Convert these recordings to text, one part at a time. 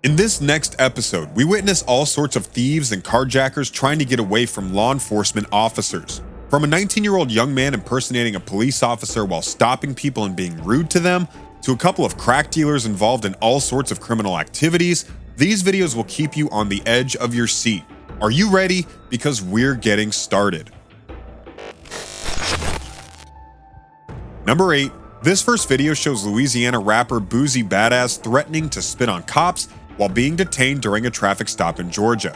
In this next episode, we witness all sorts of thieves and carjackers trying to get away from law enforcement officers. From a 19-year-old young man impersonating a police officer while stopping people and being rude to them, to a couple of crack dealers involved in all sorts of criminal activities, these videos will keep you on the edge of your seat. Are you ready? Because we're getting started. Number 8. This first video shows Louisiana rapper Boosie Badass threatening to spit on cops while being detained during a traffic stop in Georgia.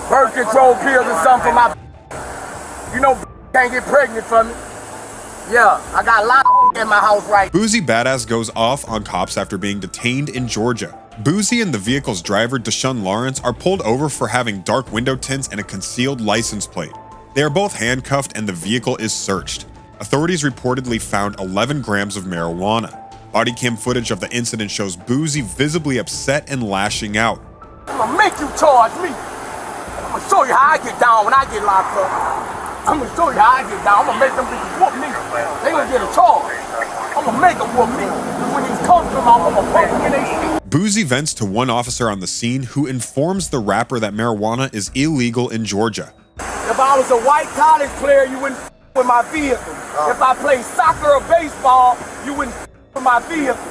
Birth control pills or something for my you know can't get pregnant from me. Yeah, I got a lot of in my house right. Boosie Badass goes off on cops after being detained in Georgia. Boosie and the vehicle's driver, Deshaun Lawrence, are pulled over for having dark window tints and a concealed license plate. They are both handcuffed and the vehicle is searched. Authorities reportedly found 11 grams of marijuana. Body cam footage of the incident shows Boosie visibly upset and lashing out. I'm gonna make you charge me. I'm gonna show you how I get down when I get locked up. I'm gonna show you how I get down. I'm gonna make them bitches whoop me. They gonna get a charge. I'm gonna make them whoop me. When these cops come out, I'm gonna put them in their shit. Boosie vents to one officer on the scene who informs the rapper that marijuana is illegal in Georgia. If I was a white college player, you wouldn't with my vehicle. If I played soccer or baseball, you wouldn't with my vehicle.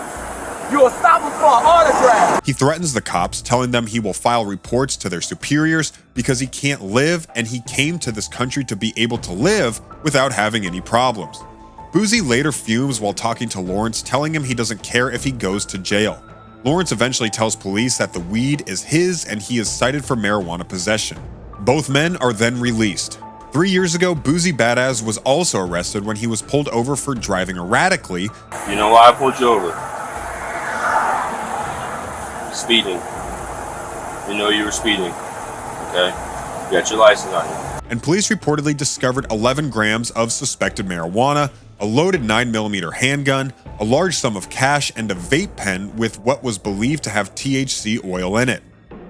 You'll stop him for an autograph. He threatens the cops, telling them he will file reports to their superiors because he can't live and he came to this country to be able to live without having any problems. Boosie later fumes while talking to Lawrence, telling him he doesn't care if he goes to jail. Lawrence eventually tells police that the weed is his and he is cited for marijuana possession. Both men are then released. 3 years ago, Boosie Badass was also arrested when he was pulled over for driving erratically. You know why I pulled you over? Speeding. You know you were speeding. Okay? You got your license on you. And police reportedly discovered 11 grams of suspected marijuana, a loaded 9mm handgun, a large sum of cash, and a vape pen with what was believed to have THC oil in it.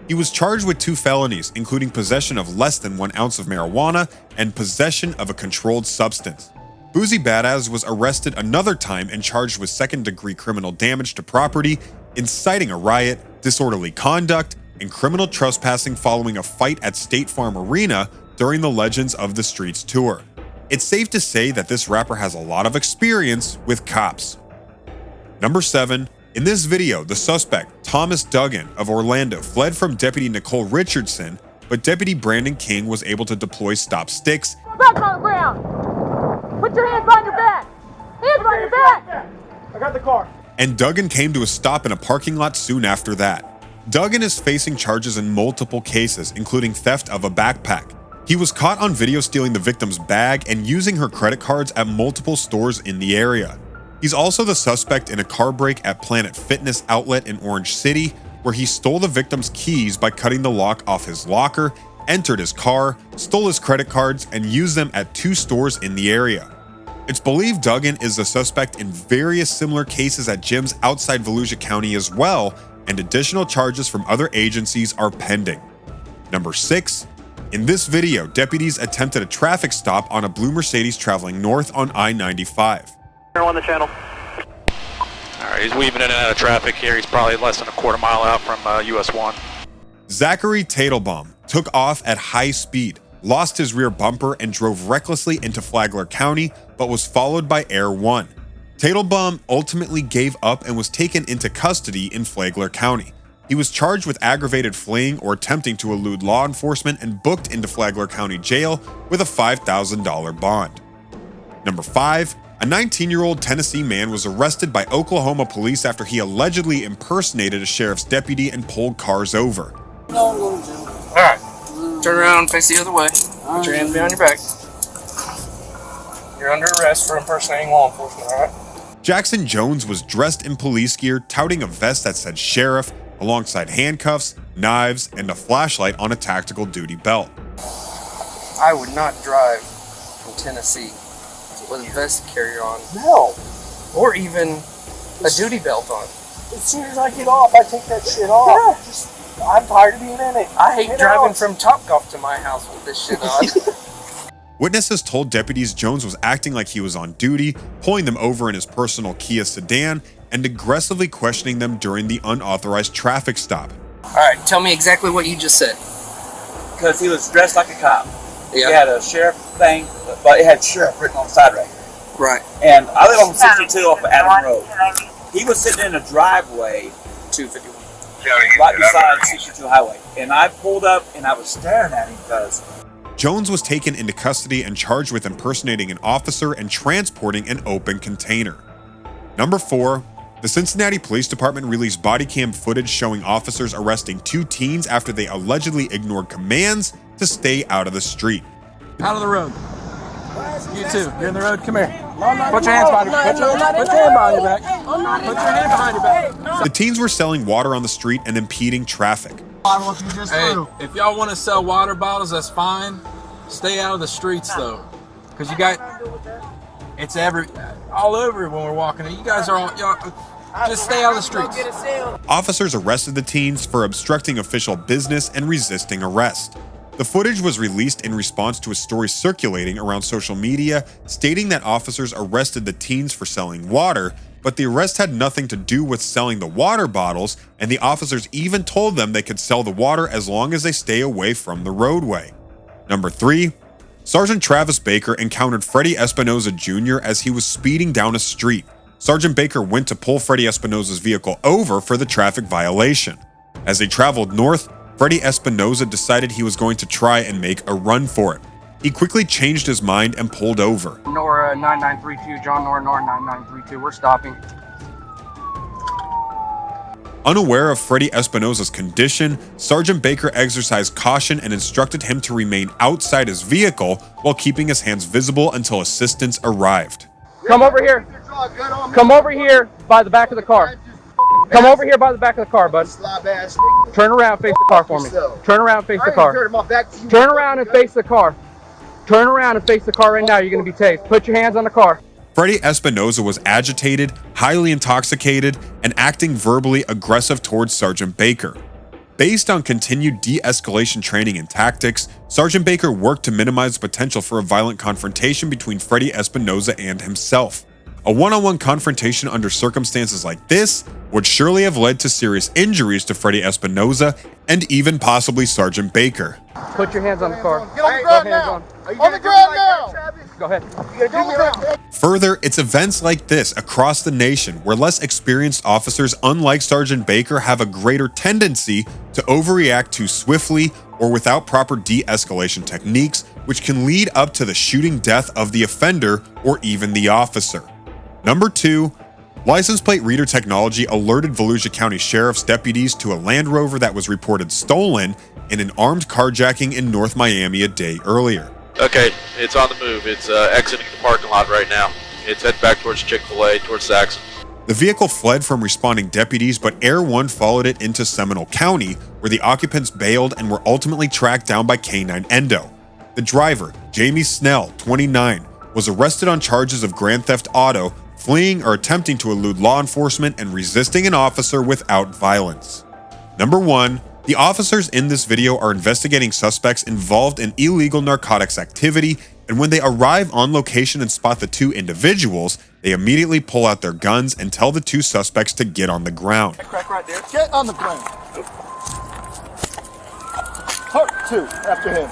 He was charged with 2 felonies, including possession of less than 1 ounce of marijuana and possession of a controlled substance. Boosie Badass was arrested another time and charged with second-degree criminal damage to property, inciting a riot, disorderly conduct, and criminal trespassing following a fight at State Farm Arena during the Legends of the Streets tour. It's safe to say that this rapper has a lot of experience with cops. Number 7. In this video, the suspect, Thomas Dugan of Orlando, fled from Deputy Nicole Richardson, but Deputy Brandon King was able to deploy stop sticks. Back on the ground! Put your hands behind your back! Hands behind your back! I got the car. And Dugan came to a stop in a parking lot soon after that. Dugan is facing charges in multiple cases, including theft of a backpack. He was caught on video stealing the victim's bag and using her credit cards at multiple stores in the area. He's also the suspect in a car break at Planet Fitness outlet in Orange City, where he stole the victim's keys by cutting the lock off his locker, entered his car, stole his credit cards, and used them at 2 stores in the area. It's believed Dugan is the suspect in various similar cases at gyms outside Volusia County as well, and additional charges from other agencies are pending. Number 6. In this video, deputies attempted a traffic stop on a blue Mercedes traveling north on I-95. On the channel. All right, he's weaving in and out of traffic here. He's probably less than a quarter mile out from US 1. Zachary Taitelbaum took off at high speed, lost his rear bumper, and drove recklessly into Flagler County, but was followed by Air 1. Taitelbaum ultimately gave up and was taken into custody in Flagler County. He was charged with aggravated fleeing or attempting to elude law enforcement and booked into Flagler County Jail with a $5,000 bond. Number 5. A 19-year-old Tennessee man was arrested by Oklahoma police after he allegedly impersonated a sheriff's deputy and pulled cars over. Alright. Turn around and face the other way. Put your hands behind your back. You're under arrest for impersonating law enforcement, alright? Jackson Jones was dressed in police gear, touting a vest that said sheriff, alongside handcuffs, knives, and a flashlight on a tactical duty belt. I would not drive from Tennessee with a vest carrier on. No. Or even a duty belt on. As soon as I get off, I take that shit off. I'm tired of being in it. I hate driving from Topgolf to my house with this shit on. Witnesses told deputies Jones was acting like he was on duty, pulling them over in his personal Kia sedan, and aggressively questioning them during the unauthorized traffic stop. All right, tell me exactly what you just said. Because he was dressed like a cop. Yeah. He had a sheriff thing, but it had sheriff written on the side right. Right. And I live on 62 off of Adam Road. He was sitting in a driveway 251. right beside 62 highway. And I pulled up and I was staring at him because Jones was taken into custody and charged with impersonating an officer and transporting an open container. Number 4, the Cincinnati Police Department released body cam footage showing officers arresting 2 teens after they allegedly ignored commands to stay out of the street. Out of the road. You too. You're in the road. Come here. Put your hands behind your back. Put your hand behind your back. Put your hand behind your back. The teens were selling water on the street and impeding traffic. Hey, if y'all want to sell water bottles, that's fine. Stay out of the streets though, because you got it's all over when we're walking. You guys are all just stay out of the streets. Officers arrested the teens for obstructing official business and resisting arrest. The footage was released in response to a story circulating around social media stating that officers arrested the teens for selling water, but the arrest had nothing to do with selling the water bottles, and the officers even told them they could sell the water as long as they stay away from the roadway. Number 3, Sergeant Travis Baker encountered Freddie Espinoza Jr. as he was speeding down a street. Sergeant Baker went to pull Freddie Espinoza's vehicle over for the traffic violation. As they traveled north, Freddie Espinoza decided he was going to try and make a run for it. He quickly changed his mind and pulled over. Nora 9932, John Nora 9932, we're stopping. Unaware of Freddie Espinoza's condition, Sergeant Baker exercised caution and instructed him to remain outside his vehicle while keeping his hands visible until assistance arrived. Come over here. Come over here by the back of the car. Come over here by the back of the car, bud. Turn around, face the car for me. Turn around, face the car. Turn around and face the car. Turn around and face the car right now. You're going to be tased. Put your hands on the car. Freddie Espinoza was agitated, highly intoxicated, and acting verbally aggressive towards Sergeant Baker. Based on continued de-escalation training and tactics, Sergeant Baker worked to minimize the potential for a violent confrontation between Freddie Espinoza and himself. A one-on-one confrontation under circumstances like this would surely have led to serious injuries to Freddie Espinoza and even possibly Sergeant Baker. Put your hands on the car. Get on the ground now. On the ground now. Go ahead. Further, it's events like this across the nation where less experienced officers, unlike Sergeant Baker, have a greater tendency to overreact too swiftly or without proper de-escalation techniques, which can lead up to the shooting death of the offender or even the officer. Number 2, license plate reader technology alerted Volusia County Sheriff's deputies to a Land Rover that was reported stolen in an armed carjacking in North Miami a day earlier. Okay, it's on the move. It's exiting the parking lot right now. It's heading back towards Chick-fil-A, towards Saxon. The vehicle fled from responding deputies, but Air 1 followed it into Seminole County, where the occupants bailed and were ultimately tracked down by K-9 Endo. The driver, Jamie Snell, 29, was arrested on charges of grand theft auto, fleeing or attempting to elude law enforcement, and resisting an officer without violence. Number 1, the officers in this video are investigating suspects involved in illegal narcotics activity, and when they arrive on location and spot the 2 individuals, they immediately pull out their guns and tell the 2 suspects to get on the ground. Crack right there. Get on the ground. Part 2 after him.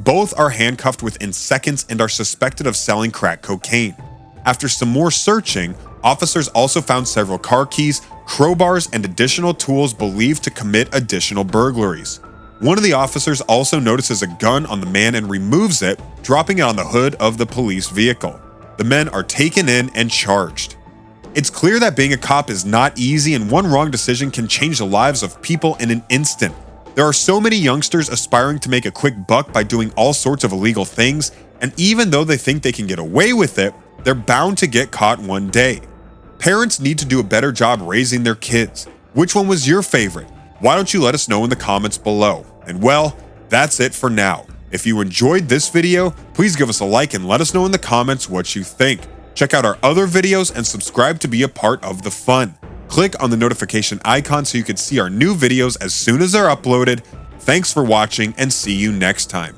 Both are handcuffed within seconds and are suspected of selling crack cocaine. After some more searching, officers also found several car keys, crowbars, and additional tools believed to commit additional burglaries. One of the officers also notices a gun on the man and removes it, dropping it on the hood of the police vehicle. The men are taken in and charged. It's clear that being a cop is not easy, and one wrong decision can change the lives of people in an instant. There are so many youngsters aspiring to make a quick buck by doing all sorts of illegal things, and even though they think they can get away with it, they're bound to get caught one day. Parents need to do a better job raising their kids. Which one was your favorite? Why don't you let us know in the comments below? And well, that's it for now. If you enjoyed this video, please give us a like and let us know in the comments what you think. Check out our other videos and subscribe to be a part of the fun. Click on the notification icon so you can see our new videos as soon as they're uploaded. Thanks for watching and see you next time.